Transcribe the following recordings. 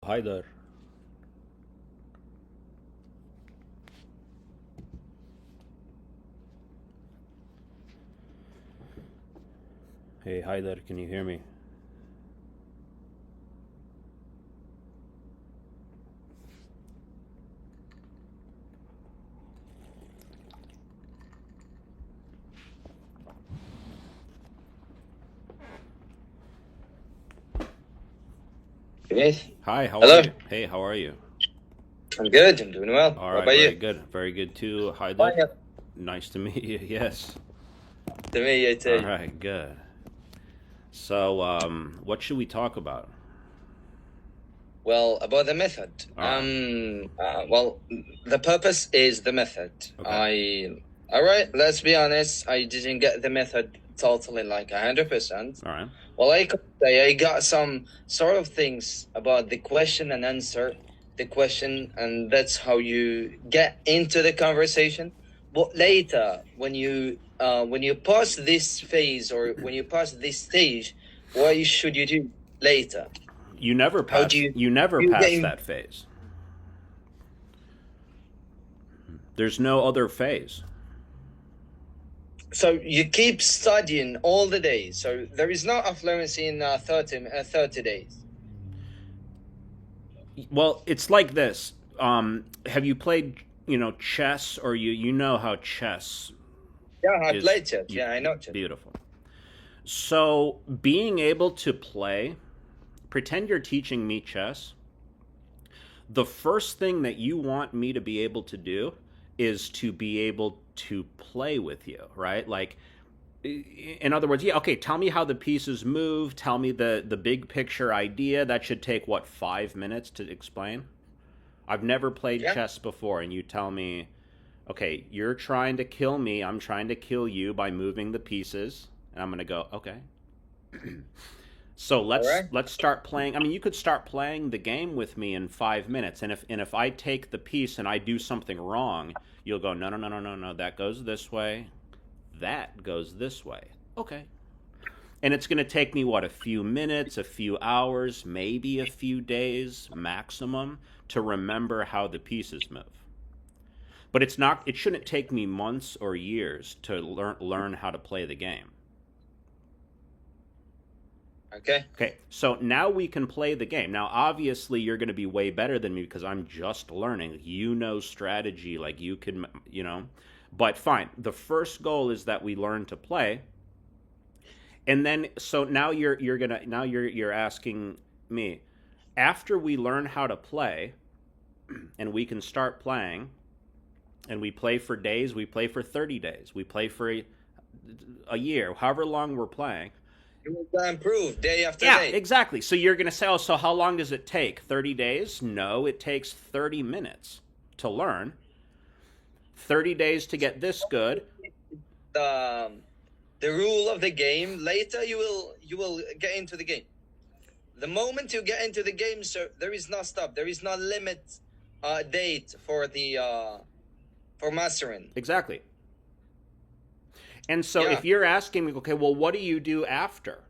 Hi there. Hey, hi there. Can you hear me? Yes. Hi, how are Hello. you? Hey, how are you? I'm good. I'm doing well. All What right, about you? very good. Very good too. Hi there. Fine. Nice to meet you. Yes. To me, All right, good. So, what should we talk about? well, about the method. All right. Well, the purpose is the method. Okay. All right. Let's be honest. I didn't get the method totally like 100%. All right. Well, I could say I got some sort of things about the question and answer, the question, and that's how you get into the conversation. But later, when you pass this phase or when you pass this stage, what should you do later? You never How do pass. You never you get pass in? that phase. There's no other phase. So you keep studying all the days. So there is no fluency in 30 days. Well, it's like this. Have you played, chess, or you know how chess Yeah, I is? played chess. Yeah, I know chess. Beautiful. So, being able to play, pretend you're teaching me chess. The first thing that you want me to be able to do is to be able to play with you, right? Like, in other words, yeah, okay, tell me how the pieces move, tell me the big picture idea. That should take what, 5 minutes to explain? I've never played Yeah. chess before, and you tell me, okay, you're trying to kill me, I'm trying to kill you by moving the pieces, and I'm gonna go, okay. So All right. let's start playing. I mean, you could start playing the game with me in 5 minutes, and if I take the piece and I do something wrong, you'll go, no, no, no, no, no, no. That goes this way. That goes this way. Okay. And it's going to take me what, a few minutes, a few hours, maybe a few days maximum to remember how the pieces move. But it's not. It shouldn't take me months or years to learn how to play the game. Okay. Okay, so now we can play the game. Now, obviously, you're going to be way better than me because I'm just learning. You know strategy, like you can, But fine. The first goal is that we learn to play, and then so now you're asking me after we learn how to play, and we can start playing, and we play for days. We play for 30 days. We play for a year, however long we're playing. You will improve day after Yeah, day. exactly. So you're going to say, oh, so how long does it take? 30 days? No, it takes 30 minutes to learn, 30 days to get this good. The the rule of the game. Later, you will get into the game. The moment you get into the game, so there is no stop. There is no limit date for the for mastering. Exactly. And so Yeah. if you're asking me, okay, well, what do you do after?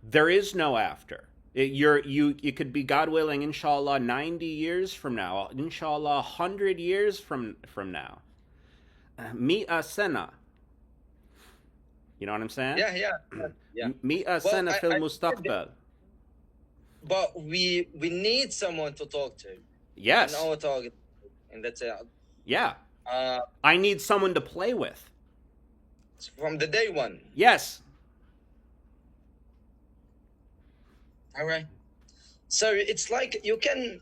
There is no after. It could be, God willing, inshallah, 90 years from now, inshallah, 100 years from now. Mi'a sana. You know what I'm saying? Yeah, yeah. Mi'a Well, sana fil I mustaqbal. but we need someone to talk to in Yes. our target, and that's it. Yeah. Uh, I need someone to play with. from the day one. Yes. All right. So it's like you can.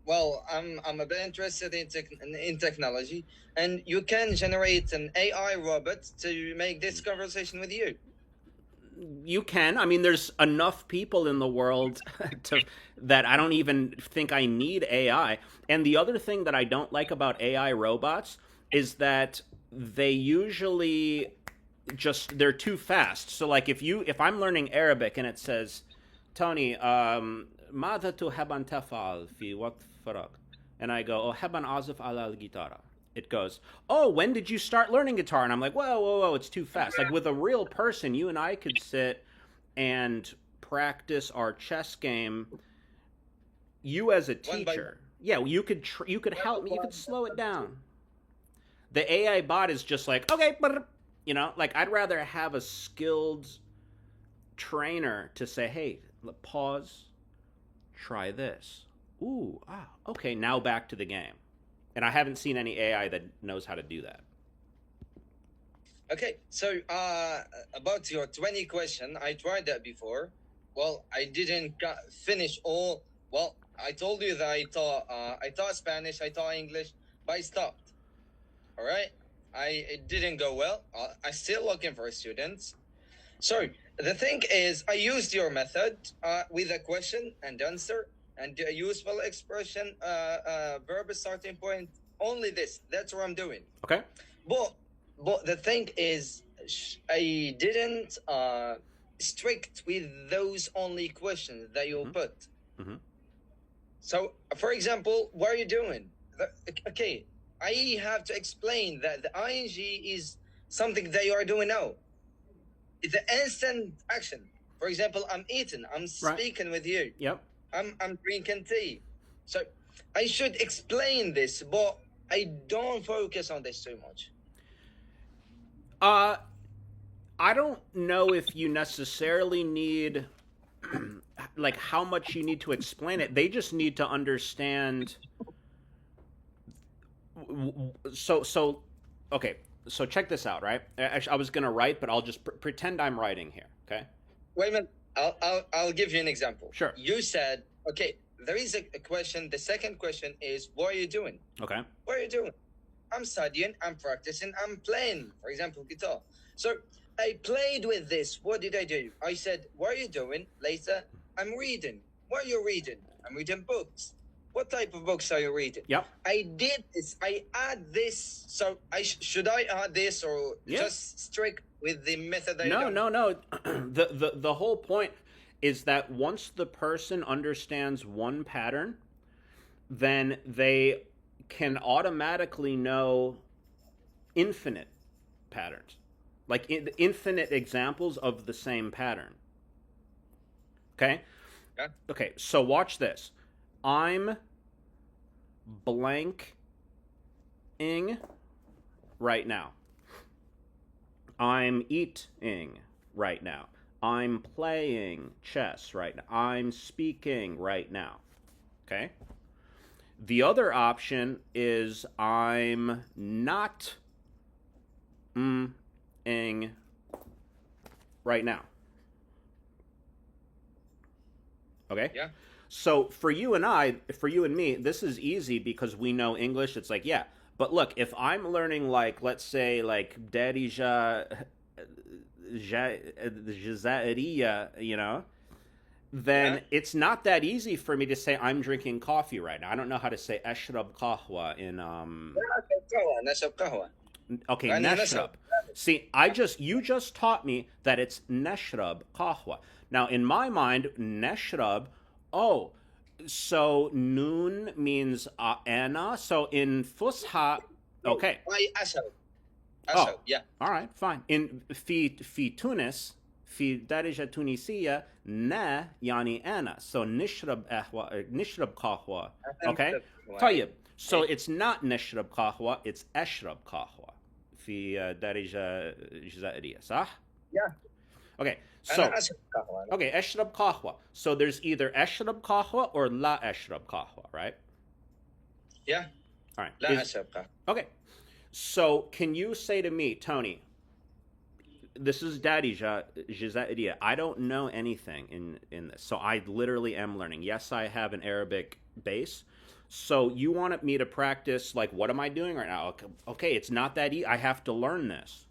Well, I'm a bit interested in technology, and you can generate an AI robot to make this conversation with you. You can. I mean, there's enough people in the world that I don't even think I need AI. And the other thing that I don't like about AI robots is that they usually they're too fast. So like if I'm learning Arabic and it says, Tony, ماذا تحب أن تفعل في وقت فراغ? And I go, أحب أن أعزف على الجيتارة. It goes, oh, when did you start learning guitar? And I'm like, whoa, whoa, whoa, it's too fast. Like with a real person, you and I could sit and practice our chess game You as a one by one. teacher, yeah, you could One help me. by You could one. slow it down. The AI bot is just like, okay, like I'd rather have a skilled trainer to say, hey, pause, try this. Ooh, okay, now back to the game. And I haven't seen any AI that knows how to do that. Okay, so about your 20 question, I tried that before. Well, I didn't finish all. Well, I told you that I taught Spanish, I taught English, but I stopped. All right, it didn't go well. I'm still looking for students. So the thing is, I used your method with a question and answer and a useful expression, verb starting point. Only this. That's what I'm doing. Okay. But the thing is, I didn't strict with those only questions that you put. Mm-hmm. So, for example, what are you doing? Okay, I have to explain that the ing is something that you are doing now. It's an instant action. For example, I'm eating, I'm Right. speaking with you, Yep. I'm drinking tea. So I should explain this, but I don't focus on this too much. Uh, I don't know if you necessarily need like how much you need to explain it. They just need to understand. So okay. So check this out, right? Actually, I was gonna write, but I'll just pretend I'm writing here. Okay. Wait a minute. I'll give you an example. Sure. You said, okay, there is a question. The second question is, what are you doing? Okay. What are you doing? I'm studying, I'm practicing, I'm playing, for example, guitar. So I played with this. What did I do? I said, what are you doing? Later, I'm reading. What are you reading? I'm reading books. What type of books are you reading? Yep. I did this. I add this. So should I add this or just strict with the method that No. The whole point is that once the person understands one pattern, then they can automatically know infinite patterns, like infinite examples of the same pattern. Okay? Yeah. Okay, so watch this. I'm blanking right now. I'm eating right now. I'm playing chess right now. I'm speaking right now. Okay? The other option is I'm not ing right now. Okay? Yeah. So for you and me, this is easy because we know English. It's like, yeah. But look, if I'm learning like, let's say like Darija Jazairia, then it's not that easy for me to say I'm drinking coffee right now. I don't know how to say ashrab kahwa in Okay, neshrab. See, you just taught me that it's neshrab kahwa. Now, in my mind, neshrab, oh, so noon means ana. So in fusha, okay. Oh, yeah. All right, fine. In fi Tunis, fi darija Tunisia, na yani ana. So nishrab kahwa. Okay. طيب. So it's not nishrab kahwa, it's ashrab kahwa. في دارجة جزائرية صح؟ Yeah. Okay, so okay, أشرب قهوة. So there's either أشرب قهوة or لا أشرب قهوة, right? Yeah. All right. لا أشرب قهوة. Okay. So can you say to me, Tony, this is Darija Jazairia. I don't know anything in this. So I literally am learning. Yes, I have an Arabic base. So you wanted me to practice, like, what am I doing right now? Okay, it's not that easy. I have to learn this.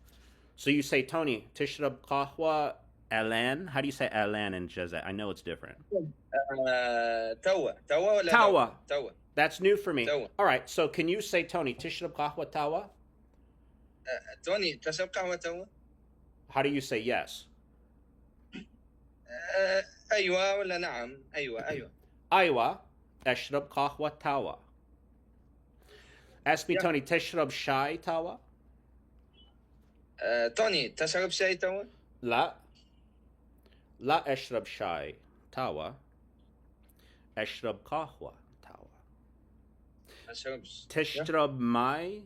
So you say, Tony, tishrab qahwa alan. How do you say alan in Jazza? I know it's different. Tawa. Tawa. That's new for me. Tawa. All right, so can you say, Tony, tishrab qahwa tawa? Tony, tashrab qahwa tawa? How do you say yes? أيوة ولا نعم. أيوة. أيوة. أشرب قهوة تاوا. Ask me, Tony, تشرب شاي تاوا? توني, تشرب شاي توا? لا أشرب شاي تاوا. اشرب قهوة توا. Yeah. تشرب ماي.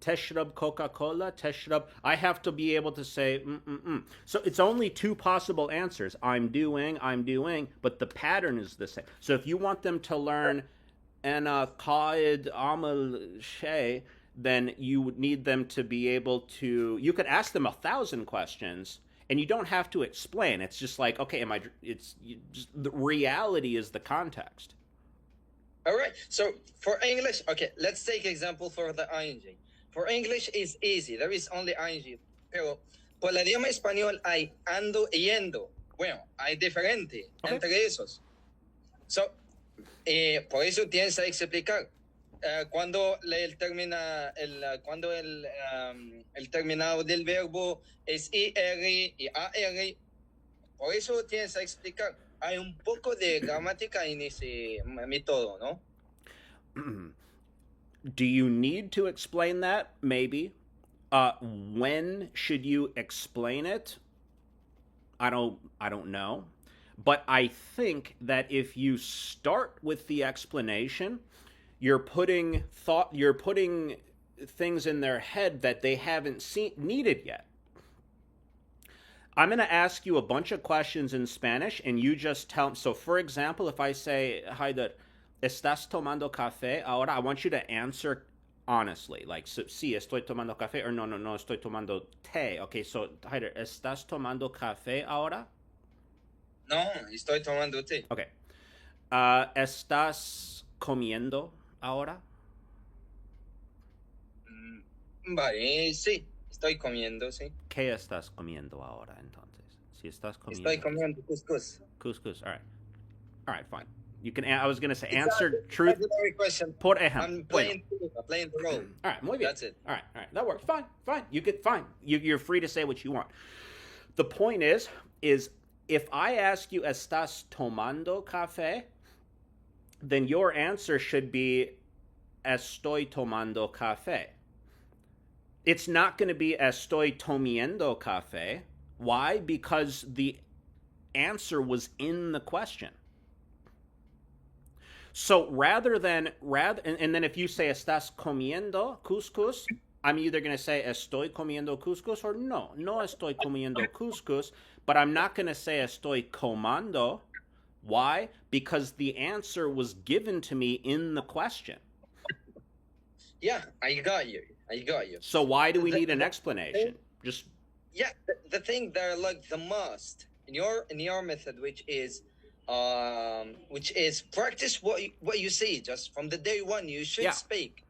Teshrub Coca-Cola, Teshrub. I have to be able to say, So it's only two possible answers. I'm doing, but the pattern is the same. So if you want them to learn Ana Qaid Amal Shay, then you would need them to be able to. You could ask them 1,000 questions, and you don't have to explain. It's just like, okay, am I? It's just, the reality is the context. All right. So for English, okay, let's take example for the ing. For English is easy. There is only ing. Pero por el idioma español hay ando y yendo. Bueno, hay diferente entre esos. So, por eso tienes que explicar. Cuando el terminado del verbo es ir y ar, por eso tienes que explicar. Hay un poco de gramática en ese método, ¿no? Do you need to explain that? Maybe. When should you explain it? I don't know. But I think that if you start with the explanation, you're putting things in their head that they haven't needed yet. I'm going to ask you a bunch of questions in Spanish, and you just tell them. So, for example, if I say, Haider, ¿estás tomando café ahora? I want you to answer honestly. Like, so, sí, estoy tomando café, or no, estoy tomando té. Okay, so, Haider, ¿estás tomando café ahora? No, estoy tomando té. Okay. ¿Estás comiendo ahora? Vale, sí. Estoy comiendo, sí. ¿Qué estás comiendo ahora, entonces? Si estás comiendo... Estoy comiendo couscous. Couscous, all right. All right, fine. You can. I was going to say answer truth. Question. Por ejemplo. I'm playing the role. All right, muy bien. That's it. All right. That works. Fine. You get fine. You're free to say what you want. The point is if I ask you, ¿estás tomando café? Then your answer should be, estoy tomando café. It's not going to be estoy tomiendo café. Why? Because the answer was in the question. So and then if you say estás comiendo couscous, I'm either going to say estoy comiendo couscous or no estoy comiendo couscous, but I'm not going to say estoy comando. Why? Because the answer was given to me in the question. Yeah, I got you. So why do we need an explanation? Just the thing that I like the most in your method, which is practice what you see. Just from the day one, you should speak.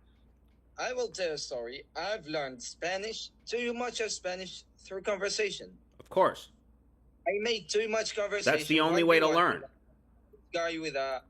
I will tell a story. I've learned Spanish, too much of Spanish, through conversation. Of course. I made too much conversation. That's the only way to learn. Guy with a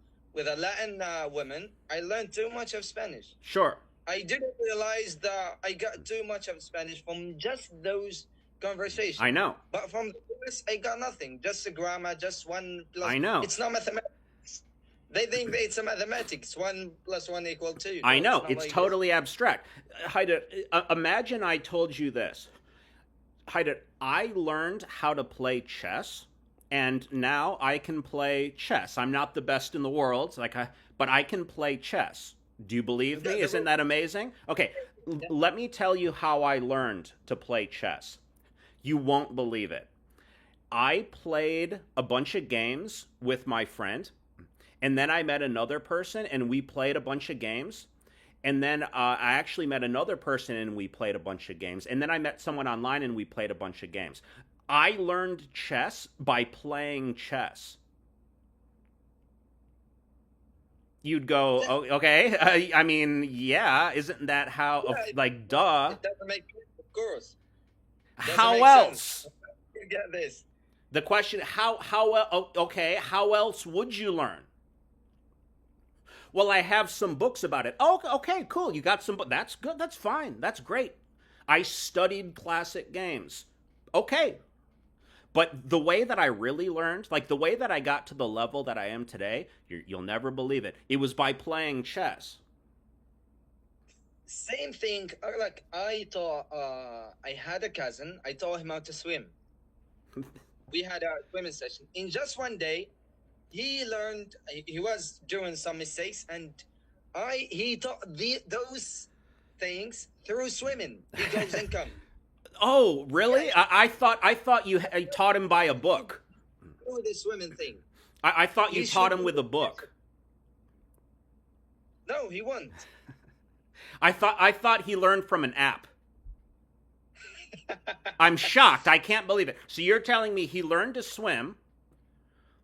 Latin woman, I learned too much of Spanish. Sure. I didn't realize that I got too much of Spanish from just those conversations. I know. But from the US, I got nothing. Just a grammar, just 1 plus. I know. It's not mathematics. They think it's a mathematics. 1 + 1 = 2. I know. It's like totally this. Abstract. Haider, imagine I told you this. Haider, I learned how to play chess, and now I can play chess. I'm not the best in the world, but I can play chess. Do you believe me? Isn't that amazing? Okay, let me tell you how I learned to play chess. You won't believe it. I played a bunch of games with my friend, and then I met another person, and we played a bunch of games. And then I actually met another person, and we played a bunch of games. And then I met someone online, and we played a bunch of games. I learned chess by playing chess. You'd go, oh, okay. I mean, yeah, isn't that how? Duh. It doesn't make sense, of course. How else? You get this. The question: how okay? How else would you learn? Well, I have some books about it. Oh, okay, cool. You got some books. That's good. That's fine. That's great. I studied classic games. Okay. But the way that I really learned, like the way that I got to the level that I am today, you'll never believe it. It was by playing chess. Same thing. Like I taught, I had a cousin. I taught him how to swim. We had a swimming session. In just one day, he learned. He was doing some mistakes, and he taught those things through swimming. He goes and comes. Oh, Yeah, really? I thought you taught him by a book. through the swimming thing. I thought you He taught should. him with a book. No, he won't. I thought he learned from an app. I'm shocked. I can't believe it. So you're telling me he learned to swim?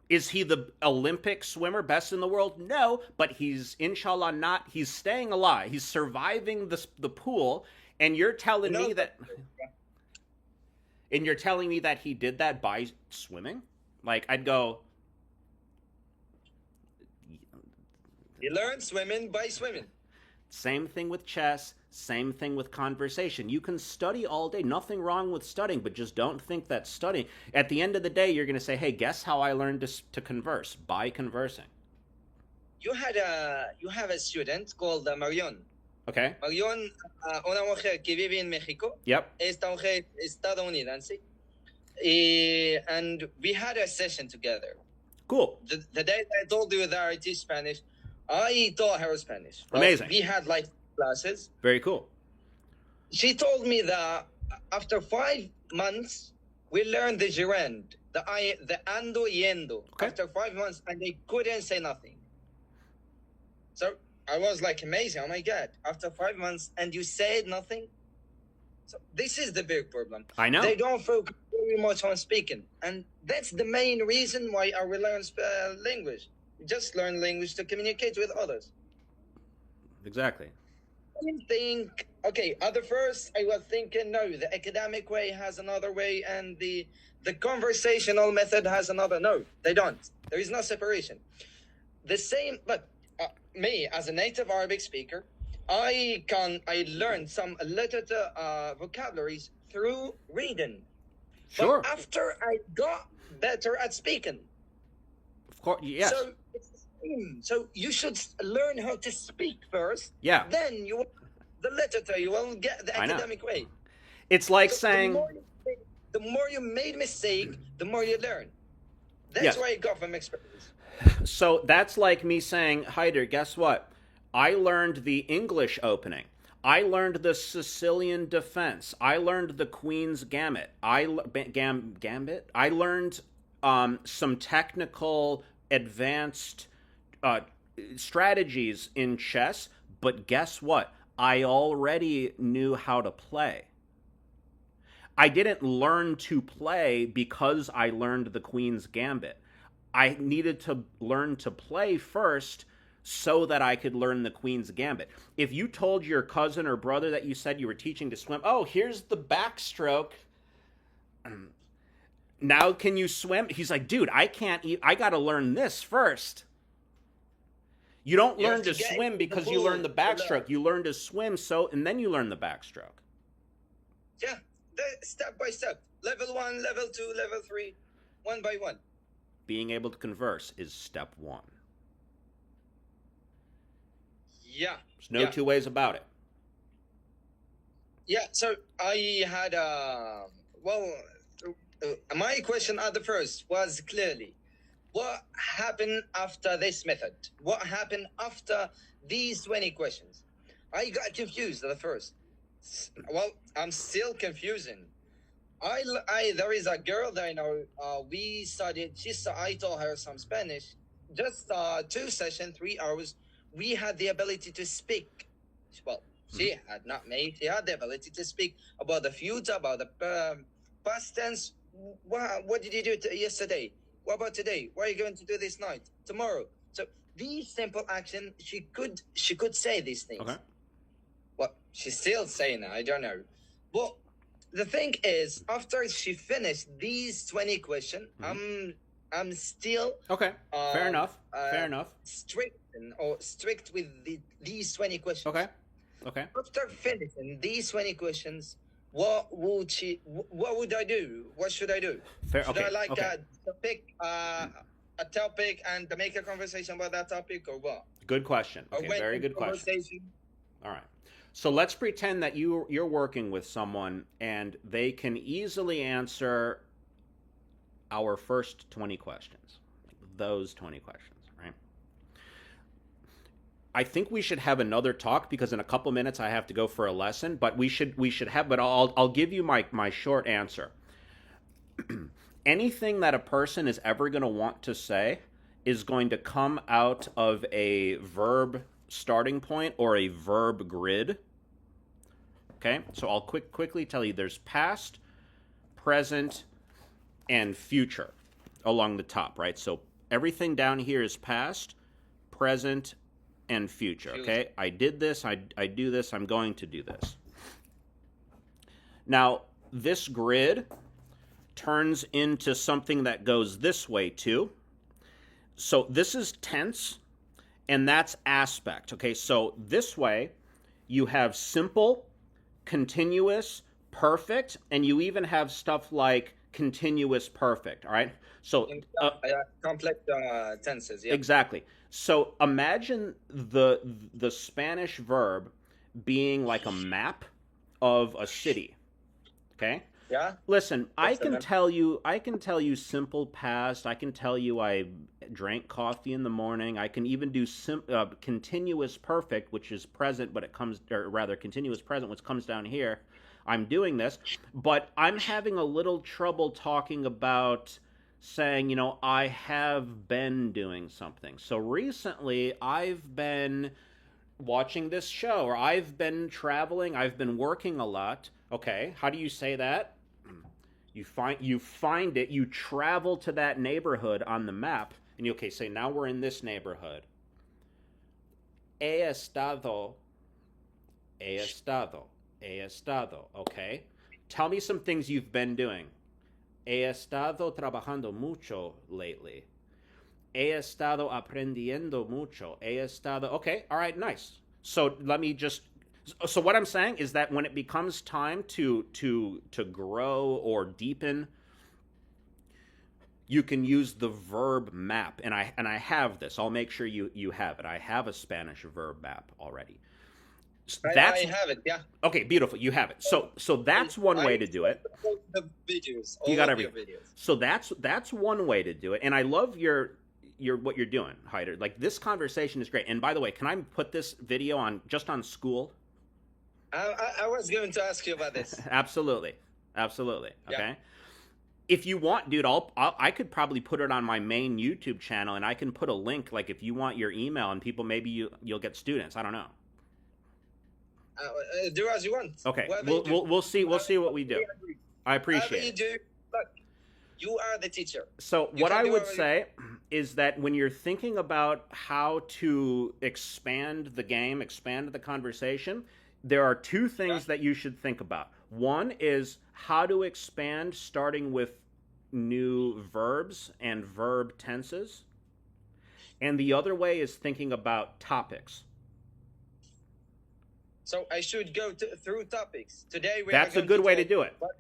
Is he the Olympic swimmer, best in the world? No, but he's inshallah not. He's staying alive. He's surviving the pool, and you're telling No, me that, and you're telling me that he did that by swimming? Like I'd go, he learned swimming by swimming. same thing with chess, same thing with conversation. You can study all day, nothing wrong with studying, but just don't think that studying. At the end of the day, you're going to say, "Hey, guess how I learned to converse? By conversing." You have a student called Marion. Okay? Marion, una mujer que vive en México. Yep. Esta mujer estadounidense. And we had a session together. Cool. The day I told you that I teach Spanish, I taught her Spanish. Well, Amazing. we had like classes. Very cool. She told me that after 5 months, we learned the gerund, the ando y endo. Okay. After 5 months, and they couldn't say nothing. So I was like amazing. Oh my God! After 5 months, and you said nothing. So this is the big problem. I know. They don't focus very much on speaking, and that's the main reason why we learn language. We just learn language to communicate with others. Exactly. I think, okay, at the first I was thinking, no, the academic way has another way, and the conversational method has another. No, they don't. There is no separation. The same, but me as a native Arabic speaker, I learned some literature vocabularies through reading. Sure. But after I got better at speaking. Of course. Yes. So it's the same. So you should learn how to speak first. Yeah. Then you will the literature. You will get the academic way. It's like So saying, the more you made mistake, the more you learn. That's Yes. why I got from experience. so that's like me saying, Hyder, guess what? I learned the English opening. I learned the Sicilian defense. I learned the Queen's Gambit. Gambit. I learned some technical, advanced strategies in chess. But guess what? I already knew how to play. I didn't learn to play because I learned the Queen's Gambit. I needed to learn to play first so that I could learn the Queen's Gambit. If you told your cousin or brother that you said you were teaching to swim, oh, here's the backstroke. Now can you swim? He's like, dude, I can't I got to learn this first. You don't learn to swim because you learn the backstroke. You learn to swim and then you learn the backstroke. Yeah, step by step. Level 1, level 2, level 3, one by one. Being able to converse is step 1. Yeah. There's no two ways about it. Yeah, so I had my question at the first was clearly, what happened after this method? What happened after these 20 questions? I got confused at the first. Well, I'm still confusing. There is a girl that I know. We studied. I taught her some Spanish. Just 2 sessions, 3 hours. We had the ability to speak. Well, she had not made. She had the ability to speak about the future, about the past tense. What did you do yesterday? What about today? What are you going to do this night? Tomorrow? So these simple action, she could say these things. Okay. Well, she's still saying it. I don't know. But the thing is, after she finished these 20 questions, I'm still okay. Fair enough. Fair enough. Strict with these 20 questions. Okay. Okay. After finishing these 20 questions, what would I do? What should I do? Fair. Should Okay. I okay. to pick a topic and to make a conversation about that topic, or what? Good question. Okay. Very good question. All right. So let's pretend that you're working with someone and they can easily answer our first 20 questions. those 20 questions, right? I think we should have another talk because in a couple minutes I have to go for a lesson. But we should have. But I'll give you my short answer. Anything that a person is ever going to want to say is going to come out of a verb starting point or a verb grid. Okay, so I'll quickly tell you. There's past, present, and future along the top, right? So everything down here is past, present, and future. Okay, I did this. I do this. I'm going to do this. Now this grid turns into something that goes this way too. So this is tense, and that's aspect. Okay, so this way you have simple, continuous, perfect, and you even have stuff like continuous perfect. All right, so complex tenses. Yeah. exactly. So imagine the Spanish verb being like a map of a city. Okay. Yeah. Listen, I Yes, can man. tell you simple past. I can tell you I drank coffee in the morning. I can even do continuous perfect, which is present, but it comes, or rather, continuous present, which comes down here. I'm doing this, but I'm having a little trouble talking about saying, I have been doing something. So recently, I've been watching this show, or I've been traveling. I've been working a lot. Okay, how do you say that? You find it, you travel to that neighborhood on the map, and you say now we're in this neighborhood. He estado, he estado, he estado. Okay, tell me some things you've been doing. He estado trabajando mucho lately. He estado aprendiendo mucho. He estado. Okay, all right, nice. So let me just. So what I'm saying is that when it becomes time to grow or deepen, you can use the verb map, and I have this. I'll make sure you have it. I have a Spanish verb map already. I have it. Yeah. Okay. Beautiful. You have it. So that's one way to do it. The videos. You All got of your everything. videos. So that's one way to do it, and I love your what you're doing, Hyder. Like this conversation is great. And by the way, can I put this video on just on school? I was going to ask you about this. Absolutely. Okay. Yeah. If you want, dude, I could probably put it on my main YouTube channel, and I can put a link. Like if you want your email, and people maybe you'll get students. I don't know. Do as you want. Okay. Whatever you do. We'll see what we do. I Whatever appreciate you it. do, look, you are the teacher. So You what can I do would whatever say is that when you're thinking about how to expand the game, expand the conversation, there are two things that you should think about. One is how to expand starting with new verbs and verb tenses. And the other way is thinking about topics. So I should go through topics. Today we That's are a going good way to talk do it. about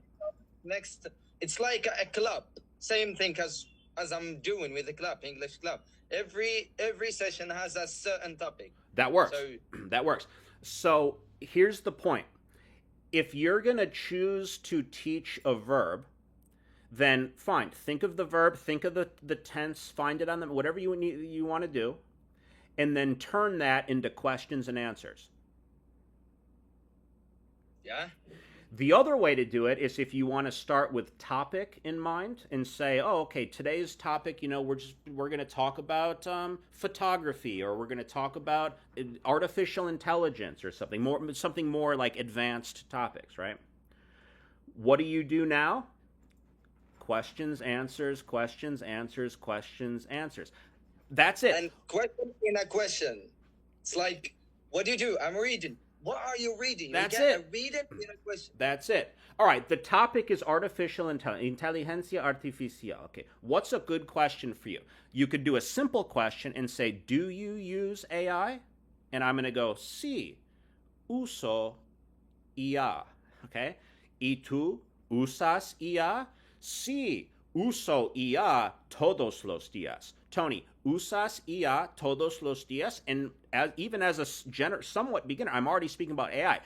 next. It's like a club. Same thing as I'm doing with the club, English club. Every session has a certain topic. That works. So That works. So here's the point. If you're going to choose to teach a verb, then fine. Think of the verb, think of the tense, find it on them, whatever you want to do, and then turn that into questions and answers. yeah. The other way to do it is if you want to start with topic in mind and say, "Oh, okay, today's topic, we're going to talk about photography, or we're going to talk about artificial intelligence, or something more like advanced topics," right? What do you do now? Questions, answers, questions, answers, questions, answers. That's it. And question in a question. It's like, what do you do? I'm reading. What are you reading? That's you get it. A reading in a question. That's it. All right, the topic is artificial inteligencia artificial. Okay, what's a good question for you? You could do a simple question and say, "Do you use AI?" And I'm going to go, "Sí, uso IA." Okay? ¿Y tú usas IA? Sí, uso IA todos los días. Tony, ¿usas IA todos los días? And even as a somewhat beginner, I'm already speaking about AI.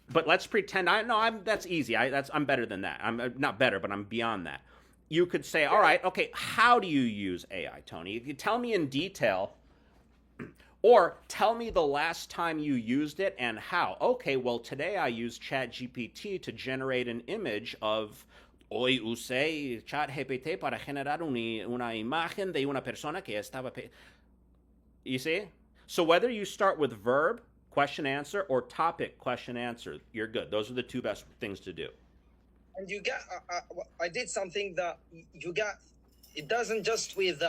But let's pretend that's easy. I'm better than that. I'm not better, but I'm beyond that. you could say, all right, okay, how do you use AI, Tony? If you tell me in detail, or tell me the last time you used it and how. Okay, well, today I used ChatGPT to generate an image of. Hoy usé ChatGPT para generar una imagen de una persona que estaba. You see? So whether you start with verb, question answer, or topic, question answer, you're good. Those are the two best things to do. And you got, I did something that you got, it doesn't just with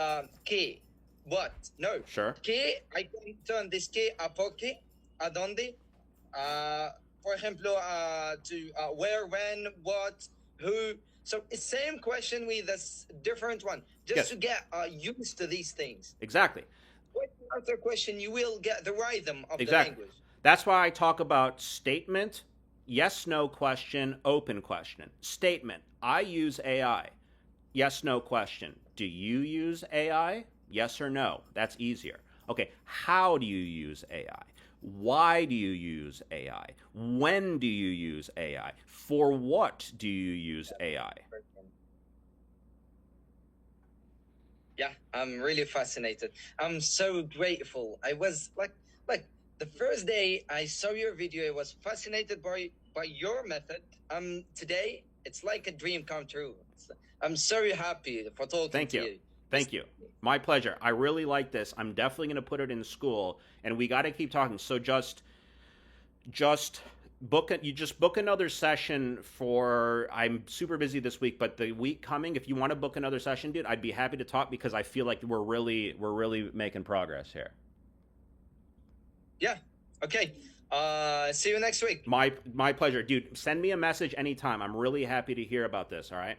que, but no. Sure. Que, I can turn this que a por qué, a donde, por ejemplo, to where, when, what, who. So it's same question with a different one, just Yes. to get used to these things. Exactly. When you answer question, you will get the rhythm of Exactly. the language. That's why I talk about statement, yes, no question, open question. Statement, I use AI. Yes, no question. Do you use AI? Yes or no? That's easier. Okay, how do you use AI? Why do you use AI? When do you use AI? For what do you use AI? Yeah, I'm really fascinated. I'm so grateful. I was like the first day I saw your video, I was fascinated by your method. Today it's like a dream come true. I'm so happy for talking Thank to you. you. Thank you. My pleasure. I really like this. I'm definitely going to put it in school, and we got to keep talking. So just book it. You just book another session for. I'm super busy this week, but the week coming, if you want to book another session, dude, I'd be happy to talk because I feel like we're really making progress here. Yeah. Okay. See you next week. My pleasure, dude. Send me a message anytime. I'm really happy to hear about this. All right.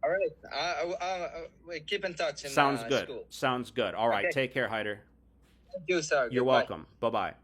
All right. We keep in touch. Sounds good. School. Sounds good. All right. Okay. Take care, Hyder. Thank you, sir. You're Goodbye. welcome. Bye bye.